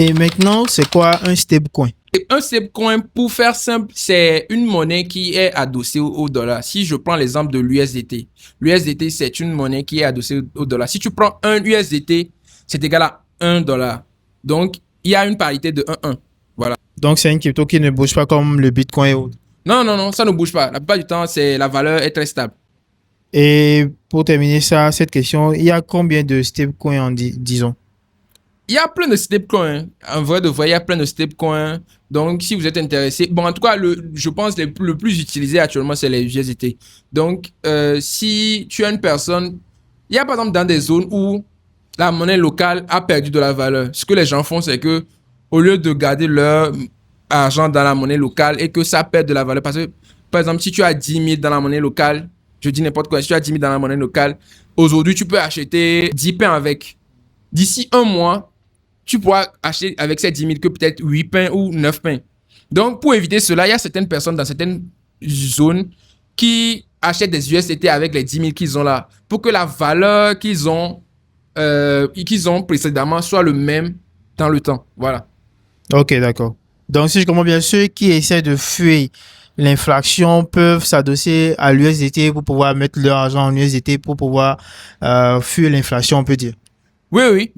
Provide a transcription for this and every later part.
Et maintenant, c'est quoi un stablecoin? Et un stablecoin, pour faire simple, c'est une monnaie qui est adossée au dollar. Si je prends l'exemple de l'USDT, l'USDT, c'est une monnaie qui est adossée au dollar. Si tu prends un USDT, c'est égal à 1 dollar. Donc, il y a une parité de 1-1. Voilà. Donc, c'est une crypto qui ne bouge pas comme le Bitcoin et autres. Non, ça ne bouge pas. La plupart du temps, la valeur est très stable. Et pour terminer cette question, il y a combien de stablecoins, disons? Il y a plein de stablecoins. En vrai de vrai, il y a plein de stablecoins. Donc, si vous êtes intéressé, bon, en tout cas, je pense que le plus utilisé actuellement, c'est les USDT. Donc, si tu as une personne, il y a par exemple dans des zones où la monnaie locale a perdu de la valeur. Ce que les gens font, c'est que au lieu de garder leur argent dans la monnaie locale et que ça perd de la valeur, parce que, par exemple, si tu as 10 000 dans la monnaie locale, je dis n'importe quoi, si tu as 10 000 dans la monnaie locale, aujourd'hui, tu peux acheter 10 pains avec. D'ici un mois, tu pourras acheter avec ces 10 000 que peut-être 8 pains ou 9 pains. Donc, pour éviter cela, il y a certaines personnes dans certaines zones qui achètent des USDT avec les 10 000 qu'ils ont là pour que la valeur qu'ils ont précédemment soit le même dans le temps. Voilà. Ok, d'accord. Donc, si je comprends bien, ceux qui essaient de fuir l'inflation peuvent s'adosser à l'USDT pour pouvoir mettre leur argent en USDT pour pouvoir fuir l'inflation, on peut dire. Oui.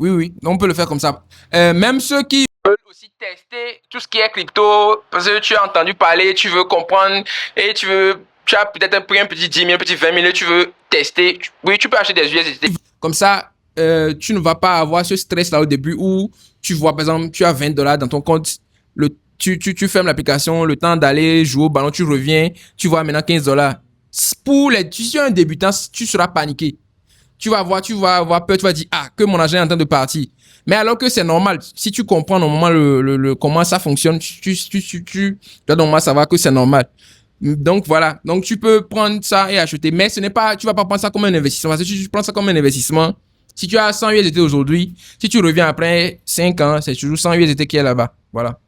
On peut le faire comme ça. Même ceux qui veulent aussi tester tout ce qui est crypto, parce que tu as entendu parler, tu veux comprendre et tu as peut-être pris un petit 10 000, un petit 20 000 et tu veux tester. Oui, tu peux acheter des USDT. Comme ça, tu ne vas pas avoir ce stress-là au début où tu vois, par exemple, tu as 20 dollars dans ton compte, tu fermes l'application, le temps d'aller jouer au ballon, tu reviens, tu vois maintenant 15 dollars. Si tu es un débutant, tu seras paniqué. Tu vas avoir peur, tu vas dire, que mon argent est en train de partir. Mais alors que c'est normal, si tu comprends normalement comment ça fonctionne, tu dois normalement savoir que c'est normal. Donc voilà, donc tu peux prendre ça et acheter, mais tu vas pas prendre ça comme un investissement, parce que si tu prends ça comme un investissement, si tu as 100 USDT aujourd'hui, si tu reviens après 5 ans, c'est toujours 100 USDT qui est là-bas. Voilà.